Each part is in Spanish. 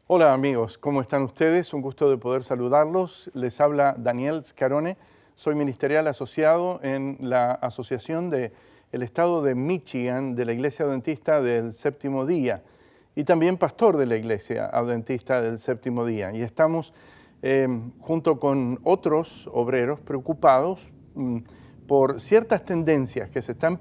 Hola amigos, ¿cómo están ustedes? Un gusto de poder saludarlos. Les habla Daniel Scarone. Soy ministerial asociado en la Asociación del Estado de Michigan de la Iglesia Adventista del Séptimo Día y también pastor de la Iglesia Adventista del Séptimo Día. Y estamos junto con otros obreros preocupados por ciertas tendencias que se están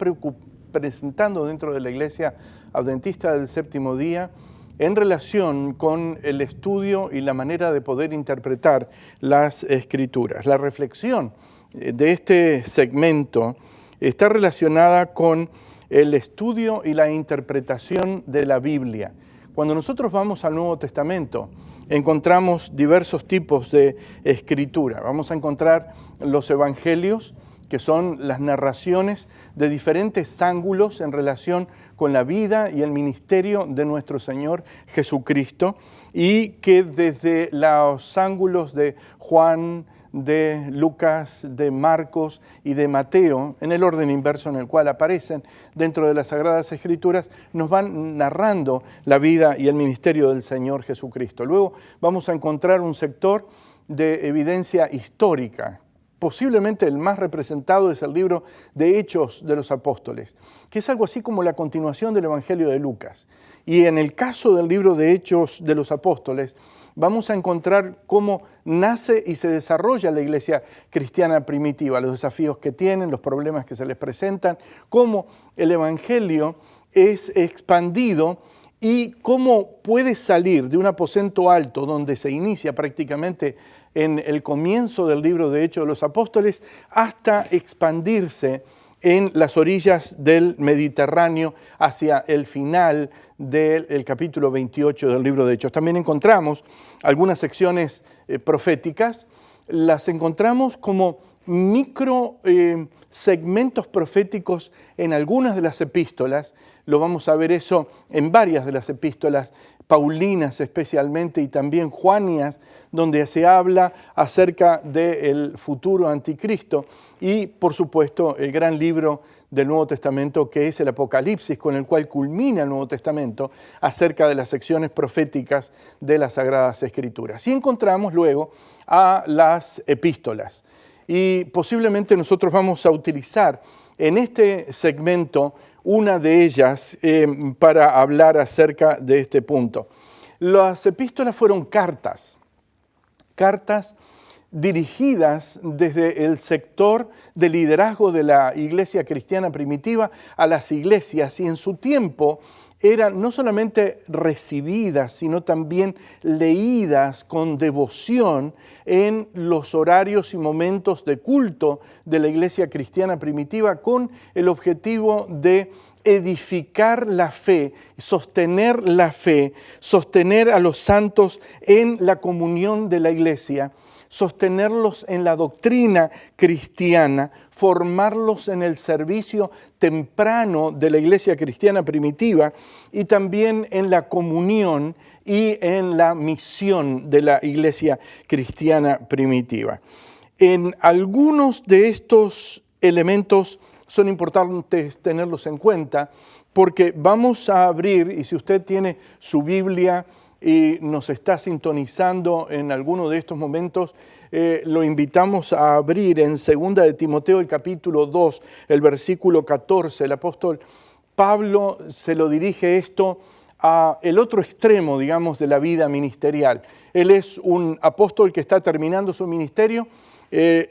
presentando dentro de la Iglesia Adventista del Séptimo Día en relación con el estudio y la manera de poder interpretar las Escrituras. La reflexión de este segmento está relacionada con el estudio y la interpretación de la Biblia. Cuando nosotros vamos al Nuevo Testamento, encontramos diversos tipos de escritura. Vamos a encontrar los evangelios, que son las narraciones de diferentes ángulos en relación con la vida y el ministerio de nuestro Señor Jesucristo, y que desde los ángulos de Juan, de Lucas, de Marcos y de Mateo, en el orden inverso en el cual aparecen dentro de las Sagradas Escrituras, nos van narrando la vida y el ministerio del Señor Jesucristo. Luego vamos a encontrar un sector de evidencia histórica. Posiblemente el más representado es el libro de Hechos de los Apóstoles, que es algo así como la continuación del Evangelio de Lucas. Y en el caso del libro de Hechos de los Apóstoles, vamos a encontrar cómo nace y se desarrolla la iglesia cristiana primitiva, los desafíos que tienen, los problemas que se les presentan, cómo el Evangelio es expandido y cómo puede salir de un aposento alto donde se inicia prácticamente en el comienzo del libro de Hechos de los Apóstoles hasta expandirse en las orillas del Mediterráneo hacia el final del capítulo 28 del libro de Hechos. También encontramos algunas secciones proféticas, las encontramos como micro segmentos proféticos en algunas de las epístolas. Lo vamos a ver eso en varias de las epístolas, paulinas especialmente, y también juanias, donde se habla acerca del futuro anticristo, y por supuesto el gran libro del Nuevo Testamento que es el Apocalipsis, con el cual culmina el Nuevo Testamento acerca de las secciones proféticas de las Sagradas Escrituras. Y encontramos luego a las epístolas, y posiblemente nosotros vamos a utilizar en este segmento una de ellas para hablar acerca de este punto. Las epístolas fueron cartas dirigidas desde el sector de liderazgo de la iglesia cristiana primitiva a las iglesias, y en su tiempo eran no solamente recibidas, sino también leídas con devoción en los horarios y momentos de culto de la iglesia cristiana primitiva, con el objetivo de edificar la fe, sostener a los santos en la comunión de la iglesia, sostenerlos en la doctrina cristiana, formarlos en el servicio temprano de la iglesia cristiana primitiva y también en la comunión y en la misión de la iglesia cristiana primitiva. En algunos de estos elementos son importantes tenerlos en cuenta, porque vamos a abrir, y si usted tiene su Biblia y nos está sintonizando en alguno de estos momentos, lo invitamos a abrir en 2 de Timoteo, el capítulo 2, el versículo 14. El apóstol Pablo se lo dirige esto a el otro extremo, digamos, de la vida ministerial. Él es un apóstol que está terminando su ministerio,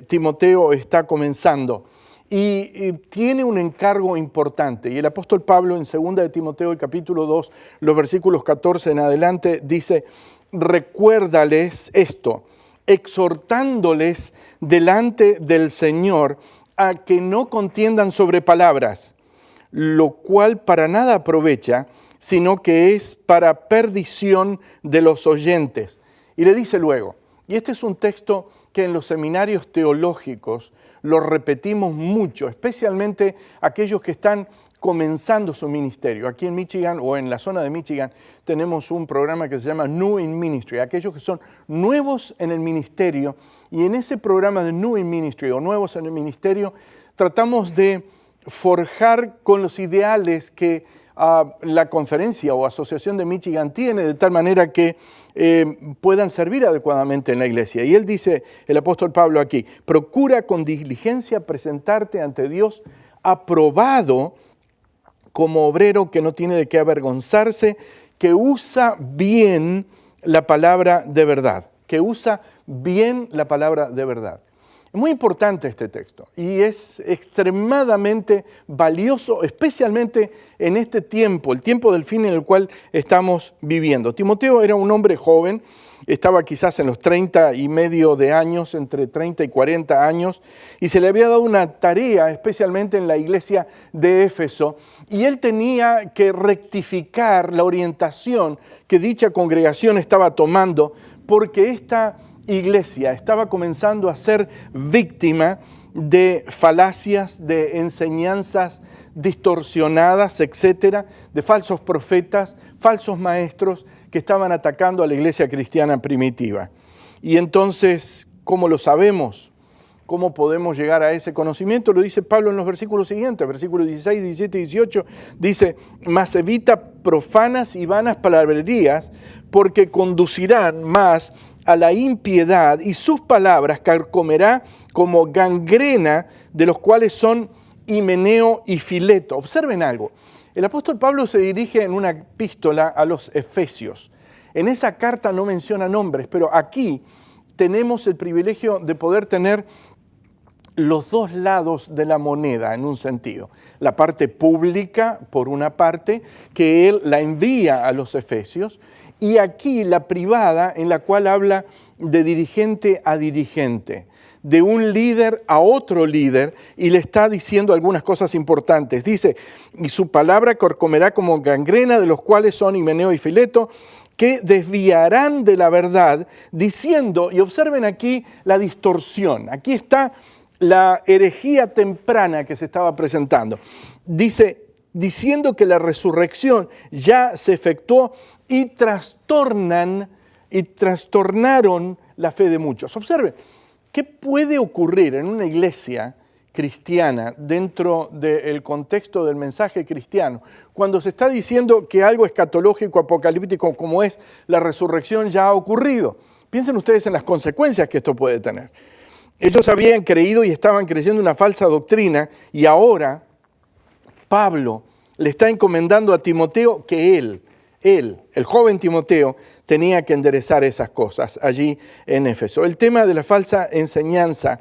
Timoteo está comenzando. Y tiene un encargo importante. Y el apóstol Pablo en 2 de Timoteo, el capítulo 2, los versículos 14 en adelante, dice: recuérdales esto, exhortándoles delante del Señor a que no contiendan sobre palabras, lo cual para nada aprovecha, sino que es para perdición de los oyentes. Y le dice luego, y este es un texto que en los seminarios teológicos lo repetimos mucho, especialmente aquellos que están comenzando su ministerio. Aquí en Michigan, o en la zona de Michigan, tenemos un programa que se llama New in Ministry, aquellos que son nuevos en el ministerio, y en ese programa de New in Ministry, o nuevos en el ministerio, tratamos de forjar con los ideales que la conferencia o asociación de Michigan tiene, de tal manera que puedan servir adecuadamente en la iglesia. Y él dice, el apóstol Pablo aquí, procura con diligencia presentarte ante Dios aprobado como obrero que no tiene de qué avergonzarse, que usa bien la palabra de verdad, que usa bien la palabra de verdad. Es muy importante este texto y es extremadamente valioso, especialmente en este tiempo, el tiempo del fin en el cual estamos viviendo. Timoteo era un hombre joven, estaba quizás en los 30 y medio de años, entre 30 y 40 años, y se le había dado una tarea, especialmente en la iglesia de Éfeso, y él tenía que rectificar la orientación que dicha congregación estaba tomando, porque esta iglesia estaba comenzando a ser víctima de falacias, de enseñanzas distorsionadas, etcétera, de falsos profetas, falsos maestros que estaban atacando a la iglesia cristiana primitiva. Y entonces, ¿cómo lo sabemos? ¿Cómo podemos llegar a ese conocimiento? Lo dice Pablo en los versículos siguientes, versículos 16, 17 y 18, dice, mas evita profanas y vanas palabrerías, porque conducirán más a la impiedad, y sus palabras carcomerá como gangrena, de los cuales son Himeneo y Fileto. Observen algo, el apóstol Pablo se dirige en una epístola a los Efesios. En esa carta no menciona nombres, pero aquí tenemos el privilegio de poder tener los dos lados de la moneda en un sentido. La parte pública, por una parte, que él la envía a los Efesios, y aquí la privada, en la cual habla de dirigente a dirigente, de un líder a otro líder, y le está diciendo algunas cosas importantes. Dice, y su palabra corcomerá como gangrena, de los cuales son Himeneo y Fileto, que desviarán de la verdad, diciendo, y observen aquí la distorsión, aquí está la herejía temprana que se estaba presentando. Dice, diciendo que la resurrección ya se efectuó y trastornaron la fe de muchos. Observen, ¿qué puede ocurrir en una iglesia cristiana dentro del contexto del mensaje cristiano cuando se está diciendo que algo escatológico, apocalíptico como es la resurrección ya ha ocurrido? Piensen ustedes en las consecuencias que esto puede tener. Ellos habían creído y estaban creyendo una falsa doctrina, y ahora Pablo le está encomendando a Timoteo que él, el joven Timoteo, tenía que enderezar esas cosas allí en Éfeso. El tema de la falsa enseñanza,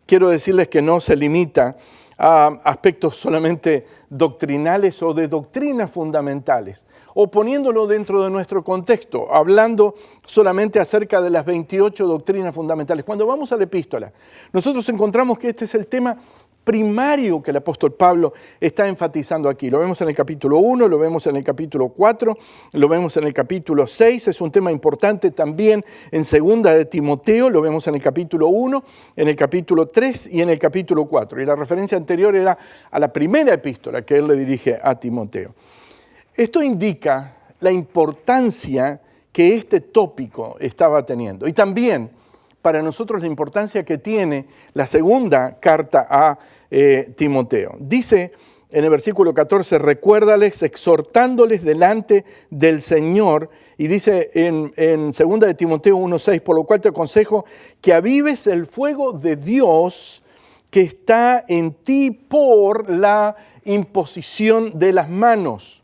quiero decirles que no se limita a aspectos solamente doctrinales o de doctrinas fundamentales, o poniéndolo dentro de nuestro contexto, hablando solamente acerca de las 28 doctrinas fundamentales. Cuando vamos a la epístola, nosotros encontramos que este es el tema primario que el apóstol Pablo está enfatizando aquí. Lo vemos en el capítulo 1, lo vemos en el capítulo 4, lo vemos en el capítulo 6, es un tema importante también en segunda de Timoteo, lo vemos en el capítulo 1, en el capítulo 3 y en el capítulo 4. Y la referencia anterior era a la primera epístola que él le dirige a Timoteo. Esto indica la importancia que este tópico estaba teniendo, y también para nosotros la importancia que tiene la segunda carta a Timoteo. Dice en el versículo 14, recuérdales exhortándoles delante del Señor, y dice en 2 de Timoteo 1:6, por lo cual te aconsejo que avives el fuego de Dios que está en ti por la imposición de las manos.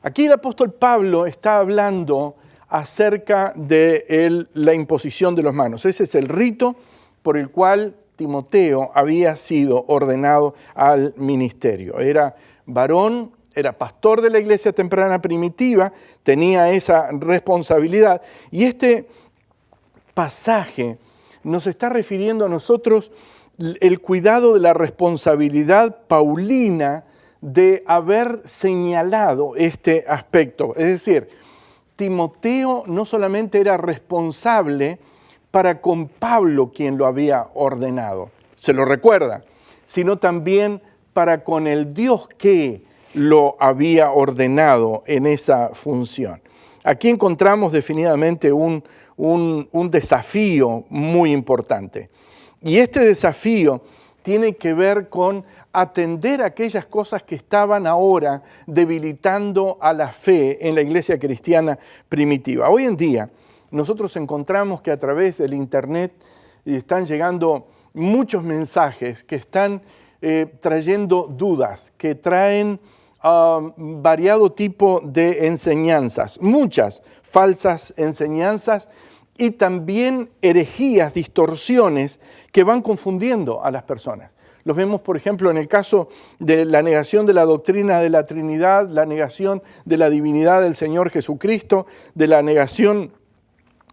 Aquí el apóstol Pablo está hablando acerca de la imposición de las manos. Ese es el rito por el cual Timoteo había sido ordenado al ministerio. Era varón, era pastor de la iglesia temprana primitiva, tenía esa responsabilidad. Y este pasaje nos está refiriendo a nosotros el cuidado de la responsabilidad paulina de haber señalado este aspecto. Es decir, Timoteo no solamente era responsable para con Pablo, quien lo había ordenado, se lo recuerda, sino también para con el Dios que lo había ordenado en esa función. Aquí encontramos definitivamente un desafío muy importante. Y este desafío tiene que ver con atender aquellas cosas que estaban ahora debilitando a la fe en la iglesia cristiana primitiva. Hoy en día nosotros encontramos que a través del Internet están llegando muchos mensajes que están trayendo dudas, que traen variado tipo de enseñanzas, muchas falsas enseñanzas y también herejías, distorsiones que van confundiendo a las personas. Los vemos, por ejemplo, en el caso de la negación de la doctrina de la Trinidad, la negación de la divinidad del Señor Jesucristo, de la negación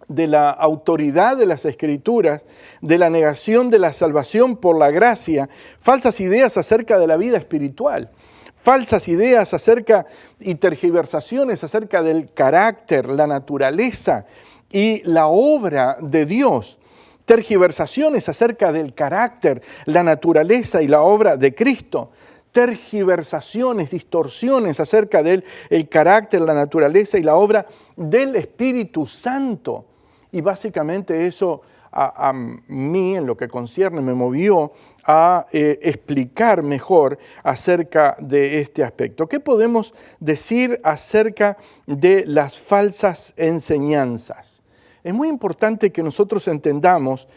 de la autoridad de las Escrituras, de la negación de la salvación por la gracia, falsas ideas acerca de la vida espiritual, falsas ideas acerca y tergiversaciones acerca del carácter, la naturaleza y la obra de Dios, tergiversaciones acerca del carácter, la naturaleza y la obra de Cristo, tergiversaciones, distorsiones acerca del carácter, la naturaleza y la obra del Espíritu Santo. Y básicamente eso a mí, en lo que concierne, me movió a explicar mejor acerca de este aspecto. ¿Qué podemos decir acerca de las falsas enseñanzas? Es muy importante que nosotros entendamos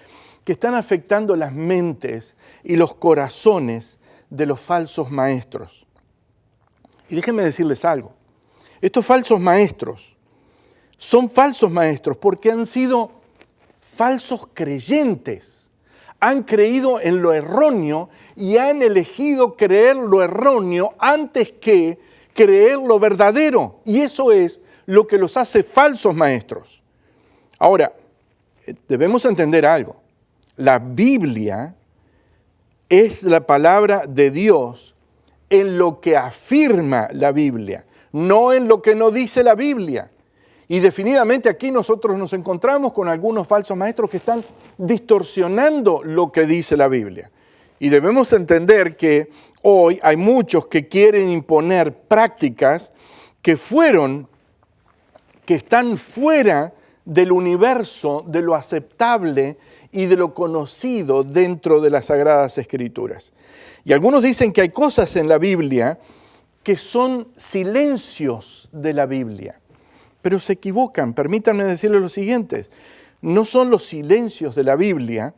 que están afectando las mentes y los corazones de los falsos maestros. Y déjenme decirles algo. Estos falsos maestros son falsos maestros porque han sido falsos creyentes. Han creído en lo erróneo y han elegido creer lo erróneo antes que creer lo verdadero. Y eso es lo que los hace falsos maestros. Ahora, debemos entender algo. La Biblia es la palabra de Dios en lo que afirma la Biblia, no en lo que no dice la Biblia. Y definitivamente aquí nosotros nos encontramos con algunos falsos maestros que están distorsionando lo que dice la Biblia. Y debemos entender que hoy hay muchos que quieren imponer prácticas que están fuera del universo, de lo aceptable y de lo conocido dentro de las Sagradas Escrituras. Y algunos dicen que hay cosas en la Biblia que son silencios de la Biblia. Pero se equivocan. Permítanme decirles lo siguiente. No son los silencios de la Biblia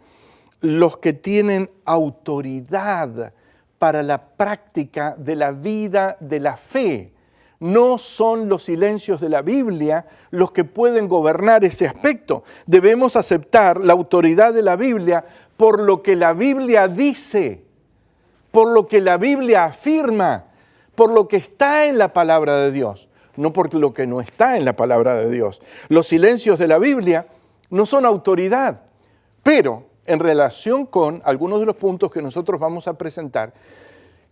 los que tienen autoridad para la práctica de la vida de la fe. No son los silencios de la Biblia los que pueden gobernar ese aspecto. Debemos aceptar la autoridad de la Biblia por lo que la Biblia dice, por lo que la Biblia afirma, por lo que está en la palabra de Dios, no por lo que no está en la palabra de Dios. Los silencios de la Biblia no son autoridad, pero en relación con algunos de los puntos que nosotros vamos a presentar,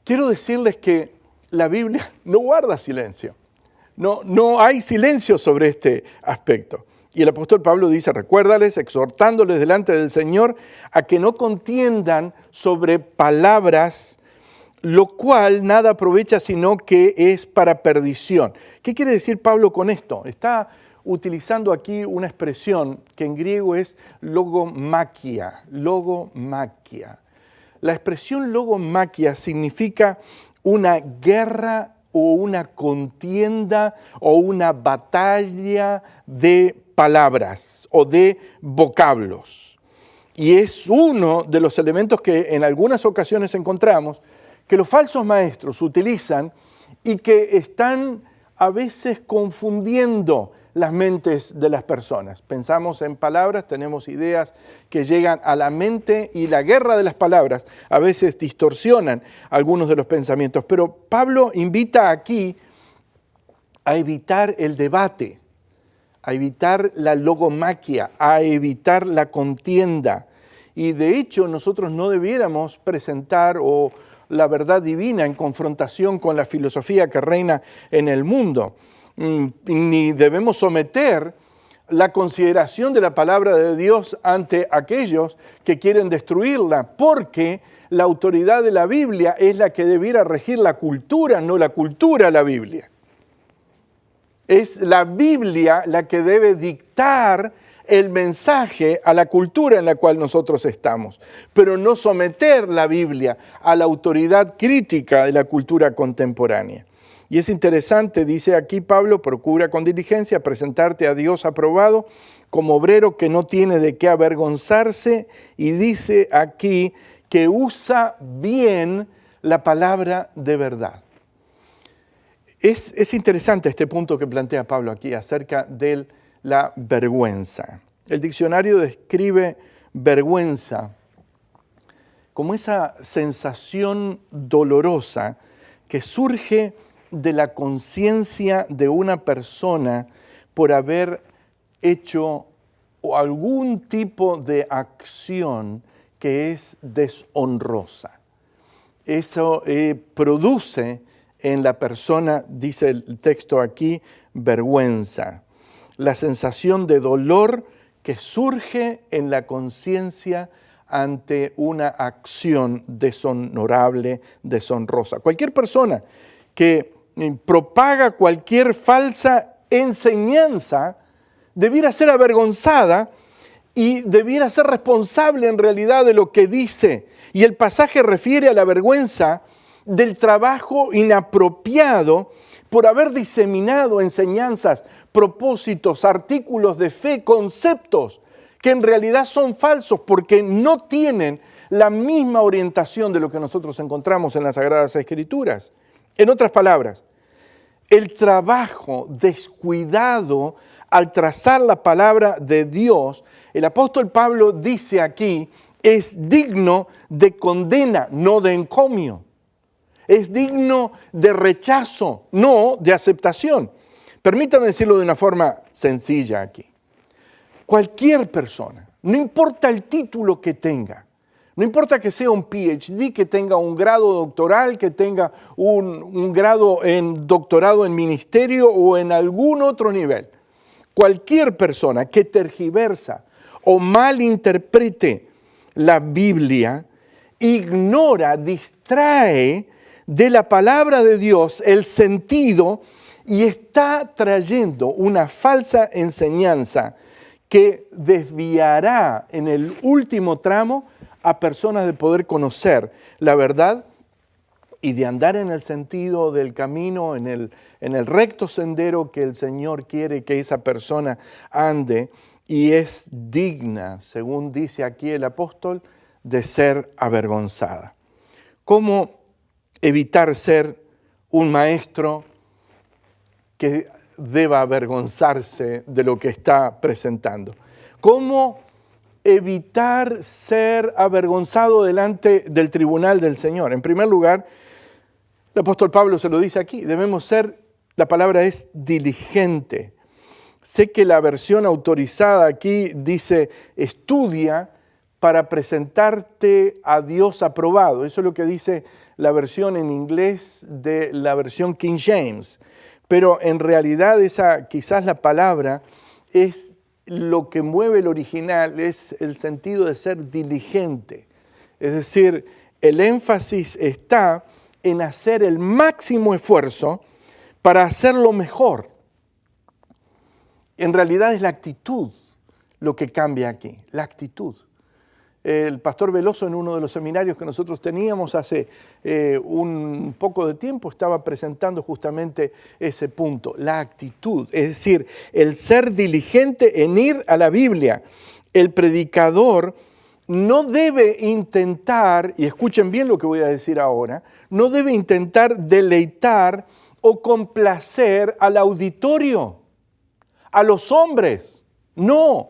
quiero decirles que la Biblia no guarda silencio. No hay silencio sobre este aspecto. Y el apóstol Pablo dice, recuérdales, exhortándoles delante del Señor, a que no contiendan sobre palabras, lo cual nada aprovecha sino que es para perdición. ¿Qué quiere decir Pablo con esto? Está utilizando aquí una expresión que en griego es logomaquia. Logomaquia. La expresión logomaquia significa una guerra o una contienda o una batalla de palabras o de vocablos. Y es uno de los elementos que en algunas ocasiones encontramos que los falsos maestros utilizan y que están a veces confundiendo las mentes de las personas. Pensamos en palabras, tenemos ideas que llegan a la mente y la guerra de las palabras a veces distorsionan algunos de los pensamientos. Pero Pablo invita aquí a evitar el debate, a evitar la logomaquia, a evitar la contienda. Y de hecho nosotros no debiéramos presentar la verdad divina en confrontación con la filosofía que reina en el mundo. Ni debemos someter la consideración de la palabra de Dios ante aquellos que quieren destruirla, porque la autoridad de la Biblia es la que debiera regir la cultura, no la cultura la Biblia. Es la Biblia la que debe dictar el mensaje a la cultura en la cual nosotros estamos, pero no someter la Biblia a la autoridad crítica de la cultura contemporánea. Y es interesante, dice aquí Pablo, procura con diligencia presentarte a Dios aprobado como obrero que no tiene de qué avergonzarse, y dice aquí que usa bien la palabra de verdad. Es interesante este punto que plantea Pablo aquí acerca de la vergüenza. El diccionario describe vergüenza como esa sensación dolorosa que surge de la conciencia de una persona por haber hecho algún tipo de acción que es deshonrosa. Eso produce en la persona, dice el texto aquí, vergüenza. La sensación de dolor que surge en la conciencia ante una acción deshonorable, deshonrosa. Cualquier persona que propaga cualquier falsa enseñanza debiera ser avergonzada y debiera ser responsable en realidad de lo que dice. Y el pasaje refiere a la vergüenza del trabajo inapropiado por haber diseminado enseñanzas, propósitos, artículos de fe, conceptos que en realidad son falsos porque no tienen la misma orientación de lo que nosotros encontramos en las Sagradas Escrituras. En otras palabras, el trabajo descuidado al trazar la palabra de Dios, el apóstol Pablo dice aquí, es digno de condena, no de encomio. Es digno de rechazo, no de aceptación. Permítame decirlo de una forma sencilla aquí. Cualquier persona, no importa el título que tenga, no importa que sea un PhD, que tenga un grado doctoral, que tenga un grado en doctorado en ministerio o en algún otro nivel, cualquier persona que tergiversa o malinterprete la Biblia, ignora, distrae de la palabra de Dios el sentido y está trayendo una falsa enseñanza que desviará en el último tramo a personas de poder conocer la verdad y de andar en el sentido del camino, en el recto sendero que el Señor quiere que esa persona ande, y es digna, según dice aquí el apóstol, de ser avergonzada. ¿Cómo evitar ser un maestro que deba avergonzarse de lo que está presentando? ¿Cómo evitar ser avergonzado delante del tribunal del Señor? En primer lugar, el apóstol Pablo se lo dice aquí, debemos ser, la palabra es diligente. Sé que la versión autorizada aquí dice estudia para presentarte a Dios aprobado. Eso es lo que dice la versión en inglés de la versión King James. Pero en realidad esa, quizás la palabra es lo que mueve el original, es el sentido de ser diligente. Es decir, el énfasis está en hacer el máximo esfuerzo para hacerlo mejor. En realidad es la actitud lo que cambia aquí, la actitud. El pastor Veloso, en uno de los seminarios que nosotros teníamos hace un poco de tiempo, estaba presentando justamente ese punto, la actitud, es decir, el ser diligente en ir a la Biblia. El predicador no debe intentar, y escuchen bien lo que voy a decir ahora, no debe intentar deleitar o complacer al auditorio, a los hombres. No.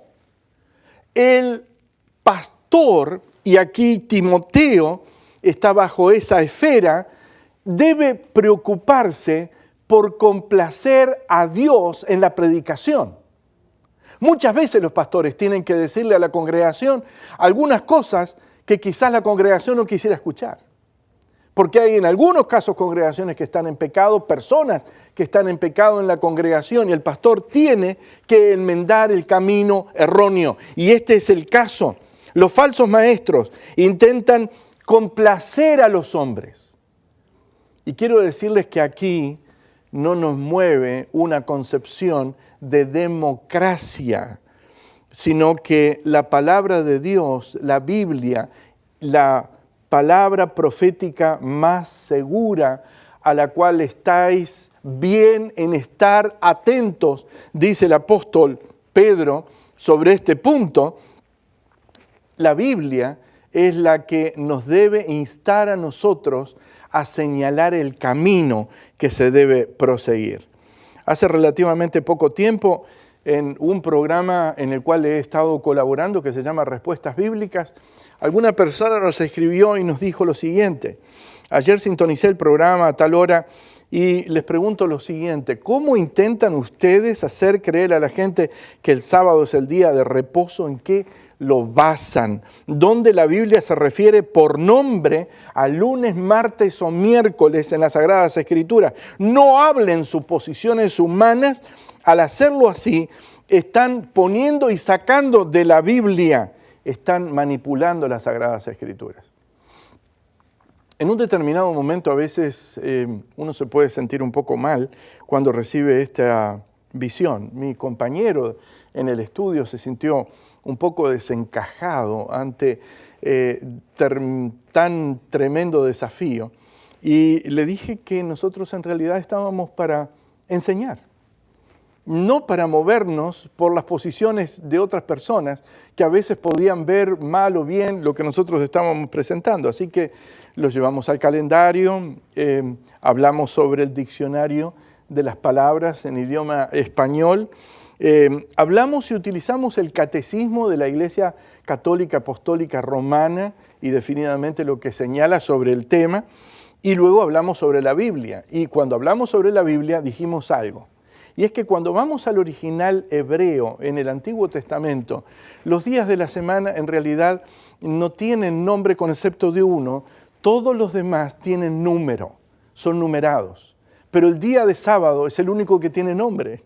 El pastor, y aquí Timoteo está bajo esa esfera, debe preocuparse por complacer a Dios en la predicación. Muchas veces los pastores tienen que decirle a la congregación algunas cosas que quizás la congregación no quisiera escuchar. Porque hay en algunos casos congregaciones que están en pecado, personas que están en pecado en la congregación, y el pastor tiene que enmendar el camino erróneo. Y este es el caso. Los falsos maestros intentan complacer a los hombres. Y quiero decirles que aquí no nos mueve una concepción de democracia, sino que la palabra de Dios, la Biblia, la palabra profética más segura a la cual estáis bien en estar atentos, dice el apóstol Pedro sobre este punto. La Biblia es la que nos debe instar a nosotros a señalar el camino que se debe proseguir. Hace relativamente poco tiempo, en un programa en el cual he estado colaborando que se llama Respuestas Bíblicas, alguna persona nos escribió y nos dijo lo siguiente: ayer sintonicé el programa a tal hora y les pregunto lo siguiente: ¿cómo intentan ustedes hacer creer a la gente que el sábado es el día de reposo? ¿En qué lo basan? ¿Dónde la Biblia se refiere por nombre a lunes, martes o miércoles en las Sagradas Escrituras? No hablen suposiciones humanas. Al hacerlo así, están poniendo y sacando de la Biblia, están manipulando las Sagradas Escrituras. En un determinado momento a veces uno se puede sentir un poco mal cuando recibe esta visión. Mi compañero en el estudio se sintió un poco desencajado ante tan tremendo desafío y le dije que nosotros en realidad estábamos para enseñar, no para movernos por las posiciones de otras personas que a veces podían ver mal o bien lo que nosotros estábamos presentando. Así que los llevamos al calendario, hablamos sobre el diccionario de las palabras en idioma español, hablamos y utilizamos el catecismo de la Iglesia Católica Apostólica Romana y definitivamente lo que señala sobre el tema, y luego hablamos sobre la Biblia. Y cuando hablamos sobre la Biblia dijimos algo. Y es que cuando vamos al original hebreo en el Antiguo Testamento, los días de la semana en realidad no tienen nombre con excepto de uno, todos los demás tienen número, son numerados. Pero el día de sábado es el único que tiene nombre.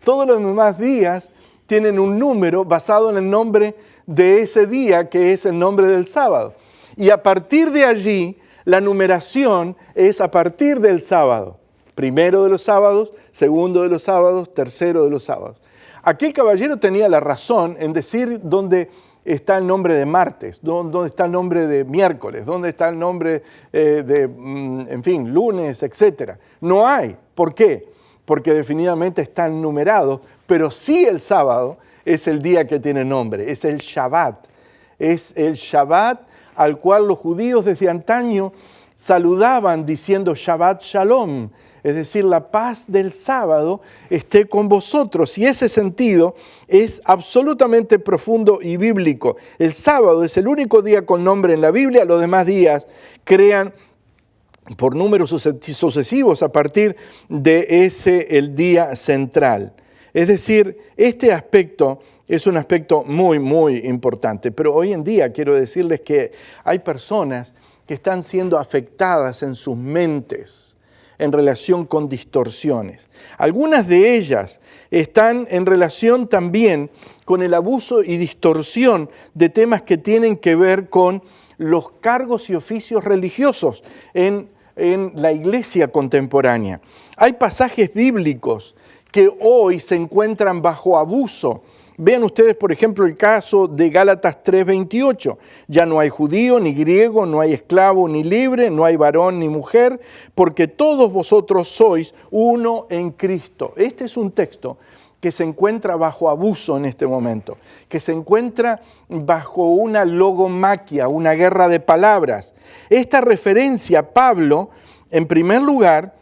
Todos los demás días tienen un número basado en el nombre de ese día, que es el nombre del sábado. Y a partir de allí, la numeración es a partir del sábado. Primero de los sábados, segundo de los sábados, tercero de los sábados. Aquel caballero tenía la razón en decir dónde está el nombre de martes, dónde está el nombre de miércoles, dónde está el nombre en fin, lunes, etc. No hay. ¿Por qué? Porque definitivamente están numerados, pero sí el sábado es el día que tiene nombre, es el Shabbat. Es el Shabbat al cual los judíos desde antaño saludaban diciendo Shabbat Shalom, es decir, la paz del sábado esté con vosotros. Y ese sentido es absolutamente profundo y bíblico. El sábado es el único día con nombre en la Biblia, los demás días crean por números sucesivos a partir de ese el día central. Es decir, este aspecto es un aspecto muy, muy importante. Pero hoy en día quiero decirles que hay personas que están siendo afectadas en sus mentes en relación con distorsiones. Algunas de ellas están en relación también con el abuso y distorsión de temas que tienen que ver con los cargos y oficios religiosos en la iglesia contemporánea. Hay pasajes bíblicos que hoy se encuentran bajo abuso. Vean ustedes, por ejemplo, el caso de Gálatas 3:28. Ya no hay judío ni griego, no hay esclavo ni libre, no hay varón ni mujer, porque todos vosotros sois uno en Cristo. Este es un texto que se encuentra bajo abuso en este momento, que se encuentra bajo una logomaquia, una guerra de palabras. Esta referencia, Pablo, en primer lugar,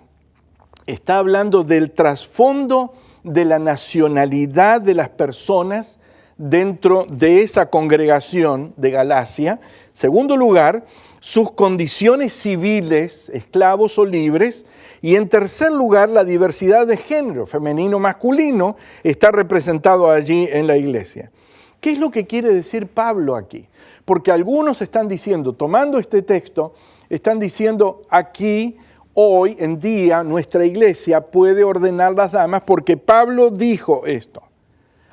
está hablando del trasfondo de la nacionalidad de las personas dentro de esa congregación de Galacia. Segundo lugar, sus condiciones civiles, esclavos o libres. Y en tercer lugar, la diversidad de género, femenino, masculino, está representado allí en la iglesia. ¿Qué es lo que quiere decir Pablo aquí? Porque algunos están diciendo, tomando este texto, están diciendo aquí, hoy en día, nuestra iglesia puede ordenar las damas porque Pablo dijo esto.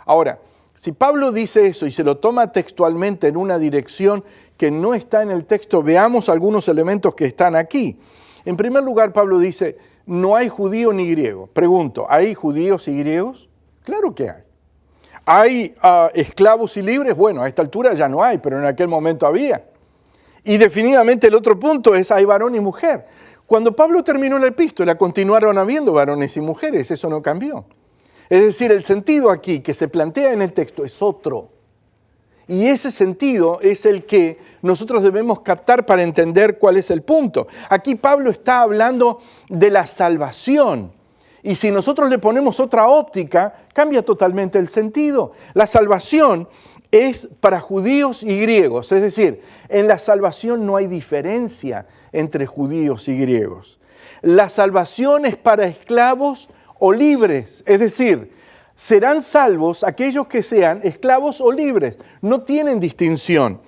Ahora, si Pablo dice eso y se lo toma textualmente en una dirección que no está en el texto, veamos algunos elementos que están aquí. En primer lugar, Pablo dice, no hay judío ni griego. Pregunto, ¿hay judíos y griegos? Claro que hay. ¿Hay esclavos y libres? Bueno, a esta altura ya no hay, pero en aquel momento había. Y definitivamente el otro punto es, hay varón y mujer. Cuando Pablo terminó la epístola, continuaron habiendo varones y mujeres, eso no cambió. Es decir, el sentido aquí que se plantea en el texto es otro. Y ese sentido es el que nosotros debemos captar para entender cuál es el punto. Aquí Pablo está hablando de la salvación. Y si nosotros le ponemos otra óptica, cambia totalmente el sentido. La salvación es para judíos y griegos. Es decir, en la salvación no hay diferencia entre judíos y griegos. La salvación es para esclavos o libres. Es decir, serán salvos aquellos que sean esclavos o libres. No tienen distinción.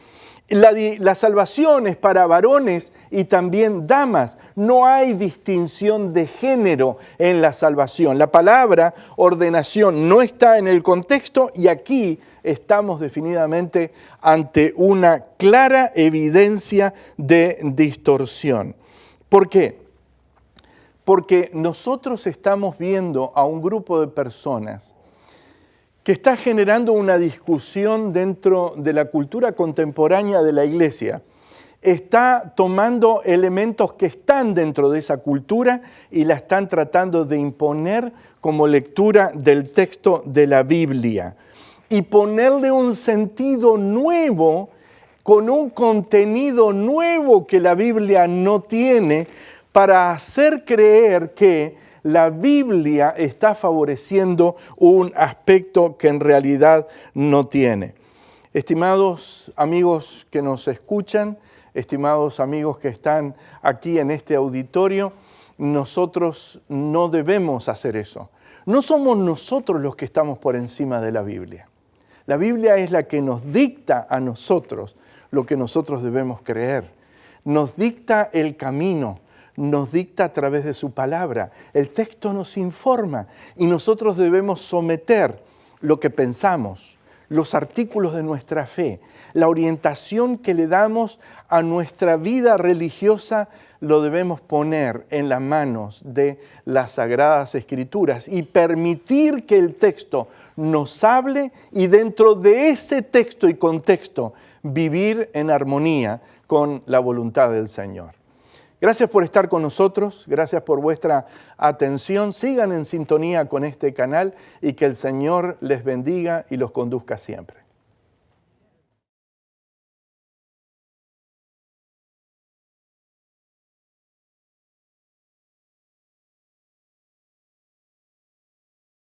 La salvación es para varones y también damas. No hay distinción de género en la salvación. La palabra ordenación no está en el contexto y aquí estamos definitivamente ante una clara evidencia de distorsión. ¿Por qué? Porque nosotros estamos viendo a un grupo de personas que está generando una discusión dentro de la cultura contemporánea de la iglesia. Está tomando elementos que están dentro de esa cultura y la están tratando de imponer como lectura del texto de la Biblia y ponerle un sentido nuevo con un contenido nuevo que la Biblia no tiene para hacer creer que la Biblia está favoreciendo un aspecto que en realidad no tiene. Estimados amigos que nos escuchan, estimados amigos que están aquí en este auditorio, nosotros no debemos hacer eso. No somos nosotros los que estamos por encima de la Biblia. La Biblia es la que nos dicta a nosotros lo que nosotros debemos creer. Nos dicta el camino. Nos dicta a través de su palabra. El texto nos informa y nosotros debemos someter lo que pensamos, los artículos de nuestra fe, la orientación que le damos a nuestra vida religiosa, lo debemos poner en las manos de las Sagradas Escrituras y permitir que el texto nos hable y dentro de ese texto y contexto vivir en armonía con la voluntad del Señor. Gracias por estar con nosotros, gracias por vuestra atención. Sigan en sintonía con este canal y que el Señor les bendiga y los conduzca siempre.